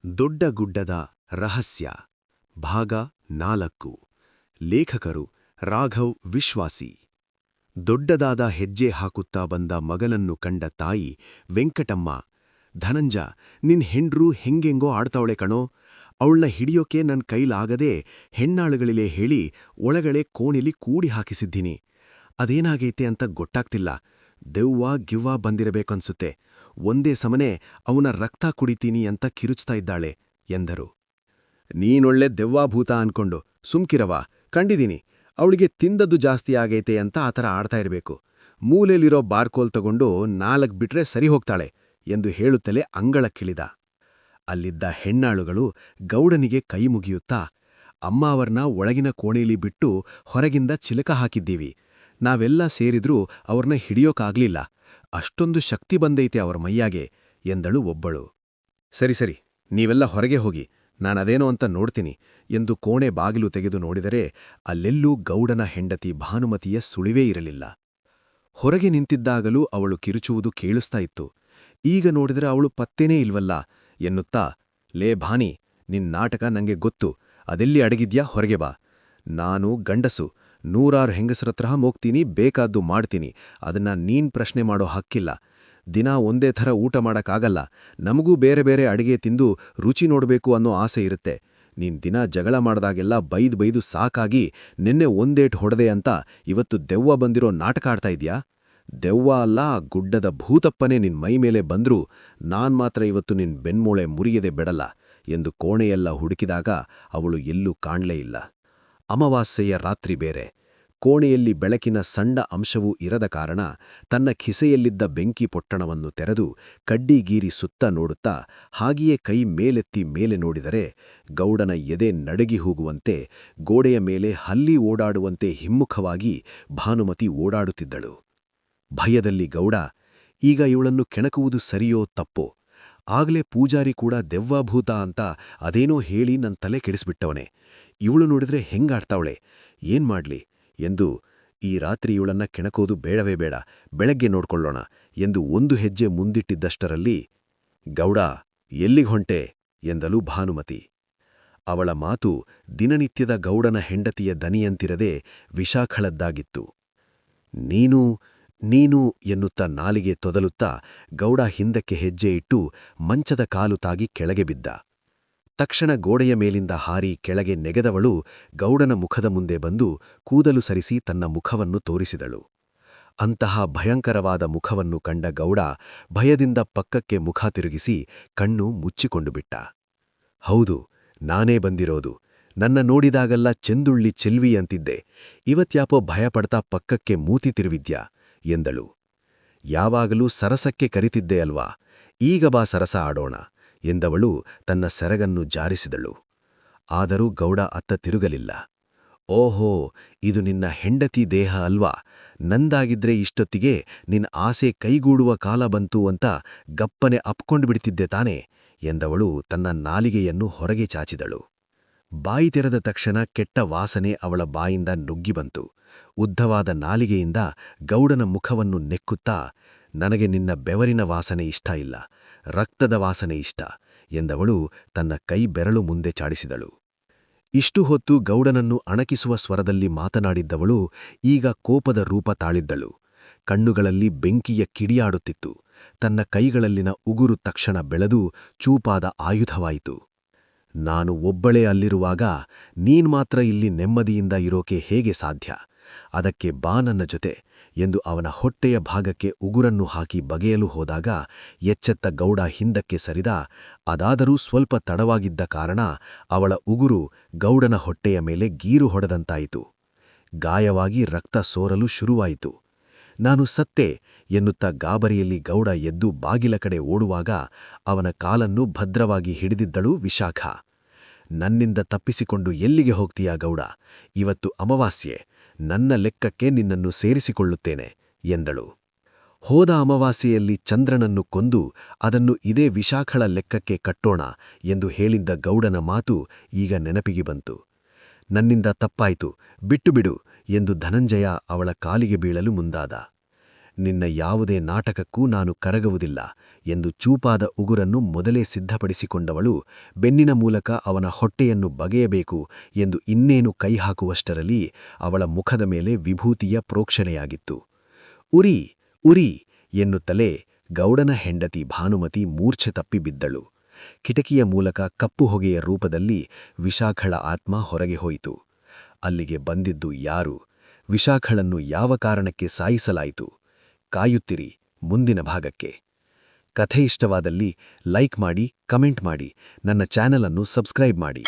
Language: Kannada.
ದೊಡ್ಡ ಗುಡ್ಡದ ರಹಸ್ಯ ಭಾಗ 4 ಲೇಖಕರು ರಾಘವ್ ವಿಶ್ವಾಸಿ. ದೊಡ್ಡದಾದ ಹೆಜ್ಜೆ ಹಾಕುತ್ತಾ ಬಂದ ಮಗನನ್ನು ಕಂಡ ತಾಯಿ ವೆಂಕಟಮ್ಮ, ಧನಂಜ, ನಿನ್ ಹೆಂಡ್ರು ಹೆಂಗೆಂಗೋ ಆಡ್ತಾವಳೆ ಕಣೋ, ಅವಳನ್ನ ಹಿಡಿಯೋಕೆ ನನ್ ಕೈಲಾಗದೆ ಹೆಣ್ಣಾಳುಗಳಿಲೆ ಹೇಳಿ ಒಳಗಡೆ ಕೋಣಿಲಿ ಕೂಡಿ ಹಾಕಿಸಿದ್ದೀನಿ. ಅದೇನಾಗೈತೆ ಅಂತ ಗೊತ್ತಾಗ್ತಿಲ್ಲ. ದೆವ್ವ ಗಿವ್ವ ಬಂದಿರಬೇಕನ್ಸುತ್ತೆ. ಒಂದೇ ಸಮನೆ ಅವನ ರಕ್ತ ಕುಡಿತೀನಿ ಅಂತ ಕಿರುಚ್ತಾ ಇದ್ದಾಳೆ ಎಂದರು. ನೀನೊಳ್ಳೆ ದೆವ್ವಾಭೂತ ಅನ್ಕೊಂಡು ಸುಮ್ಕಿರವ, ಕಂಡಿದ್ದೀನಿ. ಅವಳಿಗೆ ತಿಂದದ್ದು ಜಾಸ್ತಿ ಆಗೈತೆ ಅಂತ ಆತರ ಆಡ್ತಾ ಇರಬೇಕು. ಮೂಲೆಯಲ್ಲಿರೋ ಬಾರ್ಕೋಲ್ ತಗೊಂಡು 4 ಬಿಟ್ರೆ ಸರಿ ಹೋಗ್ತಾಳೆ ಎಂದು ಹೇಳುತ್ತಲೇ ಅಂಗಳಕ್ಕಿಳಿದ. ಅಲ್ಲಿದ್ದ ಹೆಣ್ಣಾಳುಗಳು ಗೌಡನಿಗೆ ಕೈ ಮುಗಿಯುತ್ತಾ, ಅಮ್ಮ ಅವರ್ನ ಒಳಗಿನ ಕೋಣೆಯಲ್ಲಿ ಬಿಟ್ಟು ಹೊರಗಿಂದ ಚಿಲಕ ಹಾಕಿದ್ದೀವಿ. ನಾವೆಲ್ಲ ಸೇರಿದ್ರೂ ಅವ್ರನ್ನ ಹಿಡಿಯೋಕಾಗ್ಲಿಲ್ಲ. ಅಷ್ಟೊಂದು ಶಕ್ತಿ ಬಂದೈತೆ ಅವರ ಮೈಯಾಗೆ ಎಂದಳು ಒಬ್ಬಳು. ಸರಿ ಸರಿ, ನೀವೆಲ್ಲ ಹೊರಗೆ ಹೋಗಿ, ನಾನದೇನೋ ಅಂತ ನೋಡ್ತೀನಿ ಎಂದು ಕೋಣೆ ಬಾಗಿಲು ತೆಗೆದು ನೋಡಿದರೆ ಅಲ್ಲೆಲ್ಲೂ ಗೌಡನ ಹೆಂಡತಿ ಭಾನುಮತಿಯ ಸುಳಿವೇ ಇರಲಿಲ್ಲ. ಹೊರಗೆ ನಿಂತಿದ್ದಾಗಲೂ ಅವಳು ಕಿರುಚುವುದು ಕೇಳಿಸ್ತಾ ಇತ್ತು. ಈಗ ನೋಡಿದರೆ ಅವಳು ಪತ್ತೇನೇ ಇಲ್ವಲ್ಲ ಎನ್ನುತ್ತಾ, ಲೇ ಭಾನಿ, ನಿನ್ ನಾಟಕ ನಂಗೆ ಗೊತ್ತು. ಅದೆಲ್ಲಿ ಅಡಗಿದ್ಯಾ, ಹೊರಗೆ ಬಾ. ನಾನು ಗಂಡಸು, 100 ಹೆಂಗಸರತ್ರ ಹೋಗ್ತೀನಿ, ಬೇಕಾದ್ದು ಮಾಡ್ತೀನಿ. ಅದನ್ನ ನೀನ್ ಪ್ರಶ್ನೆ ಮಾಡೋ ಹಕ್ಕಿಲ್ಲ. ದಿನ ಒಂದೇ ಥರ ಊಟ ಮಾಡಕ್ಕಾಗಲ್ಲ. ನಮಗೂ ಬೇರೆ ಬೇರೆ ಅಡಿಗೆ ತಿಂದು ರುಚಿ ನೋಡ್ಬೇಕು ಅನ್ನೋ ಆಸೆ ಇರುತ್ತೆ. ನೀನ್ ದಿನ ಜಗಳ ಮಾಡ್ದಾಗೆಲ್ಲ ಬೈದು ಸಾಕಾಗಿ ನಿನ್ನೆ ಒಂದೇಟ್ ಹೊಡೆದೆ ಅಂತ ಇವತ್ತು ದೆವ್ವ ಬಂದಿರೋ ನಾಟಕ ಆಡ್ತಾ ಇದ್ಯಾ? ದೆವ್ವ ಅಲ್ಲ, ಗುಡ್ಡದ ಭೂತಪ್ಪನೇ ನಿನ್ ಮೈ ಮೇಲೆ ಬಂದ್ರೂ ನಾನ್ ಮಾತ್ರ ಇವತ್ತು ನಿನ್ ಬೆನ್ಮೂಳೆ ಮುರಿಯದೆ ಬಿಡಲ್ಲ ಎಂದು ಕೋಣೆಯೆಲ್ಲ ಹುಡುಕಿದಾಗ ಅವಳು ಎಲ್ಲೂ ಕಾಣ್ಲೇ ಇಲ್ಲ. ಅಮಾವಾಸ್ಯೆಯ ರಾತ್ರಿ ಬೇರೆ. ಕೋಣೆಯಲ್ಲಿ ಬೆಳಕಿನ ಸಣ್ಣ ಅಂಶವೂ ಇರದ ಕಾರಣ ತನ್ನ ಖಿಸೆಯಲ್ಲಿದ್ದ ಬೆಂಕಿ ಪೊಟ್ಟಣವನ್ನು ತೆರೆದು ಕಡ್ಡಿಗೀರಿ ಸುತ್ತ ನೋಡುತ್ತಾ ಹಾಗೆಯೇ ಕೈ ಮೇಲೆತ್ತಿ ಮೇಲೆ ನೋಡಿದರೆ ಗೌಡನ ಎದೆ ನಡಗಿ ಹೋಗುವಂತೆ, ಗೋಡೆಯ ಮೇಲೆ ಹಲ್ಲಿ ಓಡಾಡುವಂತೆ ಹಿಮ್ಮುಖವಾಗಿ ಭಾನುಮತಿ ಓಡಾಡುತ್ತಿದ್ದಳು. ಭಯದಲ್ಲಿ ಗೌಡ, ಈಗ ಇವಳನ್ನು ಕೆಣಕುವುದು ಸರಿಯೋ ತಪ್ಪೋ? ಆಗ್ಲೇ ಪೂಜಾರಿ ಕೂಡ ದೆವ್ವಾಭೂತ ಅಂತ ಅದೇನೋ ಹೇಳಿ ನನ್ ತಲೆ ಕೆಡಿಸ್ಬಿಟ್ಟವನೆ. ಇವಳು ನೋಡಿದ್ರೆ ಹೆಂಗಾಡ್ತಾವಳೆ, ಏನ್ ಮಾಡ್ಲಿ ಎಂದು ಈ ರಾತ್ರಿ ಇವಳನ್ನ ಕೆಣಕೋದು ಬೇಡವೇ ಬೇಡ, ಬೆಳಗ್ಗೆ ನೋಡ್ಕೊಳ್ಳೋಣ ಎಂದು 1 ಹೆಜ್ಜೆ ಮುಂದಿಟ್ಟಿದ್ದಷ್ಟರಲ್ಲಿ, ಗೌಡ, ಎಲ್ಲಿಗ್ ಹೊಂಟೆ ಎಂದಳು ಭಾನುಮತಿ. ಅವಳ ಮಾತು ದಿನನಿತ್ಯದ ಗೌಡನ ಹೆಂಡತಿಯ ದನಿಯಂತಿರದೆ ವಿಶಾಖಳದ್ದಾಗಿತ್ತು. ನೀನು ಎನ್ನುತ್ತಾ ನಾಲಿಗೆ ತೊದಲುತ್ತಾ ಗೌಡ ಹಿಂದಕ್ಕೆ ಹೆಜ್ಜೆ ಇಟ್ಟು ಮಂಚದ ಕಾಲು ತಾಗಿ ಕೆಳಗೆ ಬಿದ್ದ. ತಕ್ಷಣ ಗೋಡೆಯ ಮೇಲಿಂದ ಹಾರಿ ಕೆಳಗೆ ನೆಗೆದವಳು ಗೌಡನ ಮುಖದ ಮುಂದೆ ಬಂದು ಕೂದಲು ಸರಿಸಿ ತನ್ನ ಮುಖವನ್ನು ತೋರಿಸಿದಳು. ಅಂತಹ ಭಯಂಕರವಾದ ಮುಖವನ್ನು ಕಂಡ ಗೌಡ ಭಯದಿಂದ ಪಕ್ಕಕ್ಕೆ ಮುಖ ತಿರುಗಿಸಿ ಕಣ್ಣು ಮುಚ್ಚಿಕೊಂಡು ಬಿಟ್ಟ. ಹೌದು, ನಾನೇ ಬಂದಿರೋದು. ನನ್ನ ನೋಡಿದಾಗಲ್ಲ ಚೆಂದುಳ್ಳಿ ಚೆಲ್ವಿ ಅಂತಿದ್ದೆ. ಇವತ್ಯಾಪೋ ಭಯಪಡ್ತಾ ಪಕ್ಕಕ್ಕೆ ಮೂತಿ ತಿರುವಿದ್ಯಾ ಎಂದಳು. ಯಾವಾಗಲೂ ಸರಸಕ್ಕೆ ಕರಿತಿದ್ದೆ ಅಲ್ವಾ, ಈಗ ಬಾ ಸರಸ ಆಡೋಣ ಎಂದವಳು ತನ್ನ ಸೆರಗನ್ನು ಜಾರಿಸಿದಳು. ಆದರೂ ಗೌಡ ಅತ್ತ ತಿರುಗಲಿಲ್ಲ. ಓಹೋ, ಇದು ನಿನ್ನ ಹೆಂಡತಿ ದೇಹ ಅಲ್ವಾ, ನಂದಾಗಿದ್ರೆ ಇಷ್ಟೊತ್ತಿಗೆ ನಿನ್ನ ಆಸೆ ಕೈಗೂಡುವ ಕಾಲ ಬಂತು ಅಂತ ಗಪ್ಪನೆ ಅಪ್ಕೊಂಡ್ಬಿಡ್ತಿದ್ದೆ ತಾನೆ ಎಂದವಳು ತನ್ನ ನಾಲಿಗೆಯನ್ನು ಹೊರಗೆ ಚಾಚಿದಳು. ಬಾಯಿ ತೆರೆದ ತಕ್ಷಣ ಕೆಟ್ಟ ವಾಸನೆ ಅವಳ ಬಾಯಿಂದ ನುಗ್ಗಿ ಬಂತು. ಉದ್ದವಾದ ನಾಲಿಗೆಯಿಂದ ಗೌಡನ ಮುಖವನ್ನು ನೆಕ್ಕುತ್ತಾ, ನನಗೆ ನಿನ್ನ ಬೆವರಿನ ವಾಸನೆ ಇಷ್ಟ ಇಲ್ಲ, ರಕ್ತದ ವಾಸನೆ ಇಷ್ಟ ಎಂದವಳು ತನ್ನ ಕೈ ಬೆರಳು ಮುಂದೆ ಚಾಡಿಸಿದಳು. ಇಷ್ಟು ಹೊತ್ತು ಗೌಡನನ್ನು ಅಣಕಿಸುವ ಸ್ವರದಲ್ಲಿ ಮಾತನಾಡಿದ್ದವಳು ಈಗ ಕೋಪದ ರೂಪ ತಾಳಿದ್ದಳು. ಕಣ್ಣುಗಳಲ್ಲಿ ಬೆಂಕಿಯ ಕಿಡಿಯಾಡುತ್ತಿತ್ತು. ತನ್ನ ಕೈಗಳಲ್ಲಿನ ಉಗುರು ತಕ್ಷಣ ಬೆಳೆದು ಚೂಪಾದ ಆಯುಧವಾಯಿತು. ನಾನು ಒಬ್ಬಳೇ ಅಲ್ಲಿರುವಾಗ ನೀನ್ ಮಾತ್ರ ಇಲ್ಲಿ ನೆಮ್ಮದಿಯಿಂದ ಇರೋಕೆ ಹೇಗೆ ಸಾಧ್ಯ? ಅದಕ್ಕೆ ಬಾ ನನ್ನ ಜೊತೆ ಎಂದು ಅವನ ಹೊಟ್ಟೆಯ ಭಾಗಕ್ಕೆ ಉಗುರನ್ನು ಹಾಕಿ ಬಗೆಯಲು ಹೋದಾಗ ಎಚ್ಚೆತ್ತ ಗೌಡ ಹಿಂದಕ್ಕೆ ಸರಿದ. ಅದಾದರೂ ಸ್ವಲ್ಪ ತಡವಾಗಿದ್ದ ಕಾರಣ ಅವಳ ಉಗುರು ಗೌಡನ ಹೊಟ್ಟೆಯ ಮೇಲೆ ಗೀರು ಹೊಡೆದಂತಾಯಿತು. ಗಾಯವಾಗಿ ರಕ್ತ ಸೋರಲು ಶುರುವಾಯಿತು. ನಾನು ಸತ್ತೆ ಎನ್ನುತ್ತಾ ಗಾಬರಿಯಲ್ಲಿ ಗೌಡ ಎದ್ದು ಬಾಗಿಲ ಕಡೆ ಓಡುವಾಗ ಅವನ ಕಾಲನ್ನು ಭದ್ರವಾಗಿ ಹಿಡಿದಿದ್ದಳು ವಿಶಾಖ. ನನ್ನಿಂದ ತಪ್ಪಿಸಿಕೊಂಡು ಎಲ್ಲಿಗೆ ಹೋಗ್ತೀಯಾ ಗೌಡ? ಇವತ್ತು ಅಮಾವಾಸ್ಯೆ, ನನ್ನ ಲೆಕ್ಕಕ್ಕೆ ನಿನ್ನನ್ನು ಸೇರಿಸಿಕೊಳ್ಳುತ್ತೇನೆ ಎಂದಳು. ಹೋದ ಅಮಾವಾಸ್ಯೆಯಲ್ಲಿ ಚಂದ್ರನನ್ನು ಕೊಂದು ಅದನ್ನು ಇದೇ ವಿಶಾಖಳ ಲೆಕ್ಕಕ್ಕೆ ಕಟ್ಟೋಣ ಎಂದು ಹೇಳಿದ್ದ ಗೌಡನ ಮಾತು ಈಗ ನೆನಪಿಗೆ ಬಂತು. ನನ್ನಿಂದ ತಪ್ಪಾಯ್ತು, ಬಿಟ್ಟುಬಿಡು ಎಂದು ಧನಂಜಯ ಅವಳ ಕಾಲಿಗೆ ಬೀಳಲು ಮುಂದಾದ. ನಿನ್ನ ಯಾವುದೇ ನಾಟಕಕ್ಕೂ ನಾನು ಕರಗುವುದಿಲ್ಲ ಎಂದು ಚೂಪಾದ ಉಗುರನ್ನು ಮೊದಲೇ ಸಿದ್ಧಪಡಿಸಿಕೊಂಡವಳು ಬೆನ್ನಿನ ಮೂಲಕ ಅವನ ಹೊಟ್ಟೆಯನ್ನು ಬಗೆಯಬೇಕು ಎಂದು ಇನ್ನೇನು ಕೈ ಹಾಕುವಷ್ಟರಲ್ಲಿ ಅವಳ ಮುಖದ ಮೇಲೆ ವಿಭೂತಿಯ ಪ್ರೋಕ್ಷಣೆಯಾಗಿತ್ತು. ಉರಿ ಉರಿ ಎನ್ನುತ್ತಲೇ ಗೌಡನ ಹೆಂಡತಿ ಭಾನುಮತಿ ಮೂರ್ಛೆ ತಪ್ಪಿ ಬಿದ್ದಳು. ಕಿಟಕಿಯ ಮೂಲಕ ಕಪ್ಪು ಹೊಗೆಯ ರೂಪದಲ್ಲಿ ವಿಶಾಖಳ ಆತ್ಮ ಹೊರಗೆ ಹೋಯಿತು. ಅಲ್ಲಿಗೆ ಬಂದಿದ್ದು ಯಾರು? ವಿಶಾಖಳನ್ನು ಯಾವ ಕಾರಣಕ್ಕೆ ಸಾಯಿಸಲಾಯಿತು? ಕಾಯುತ್ತಿರಿ ಮುಂದಿನ ಭಾಗಕ್ಕೆ. ಕಥೆ ಇಷ್ಟವಾದಲ್ಲಿ ಲೈಕ್ ಮಾಡಿ, ಕಮೆಂಟ್ ಮಾಡಿ, ನನ್ನ ಚಾನೆಲ್ ಅನ್ನು ಸಬ್ಸ್ಕ್ರೈಬ್ ಮಾಡಿ.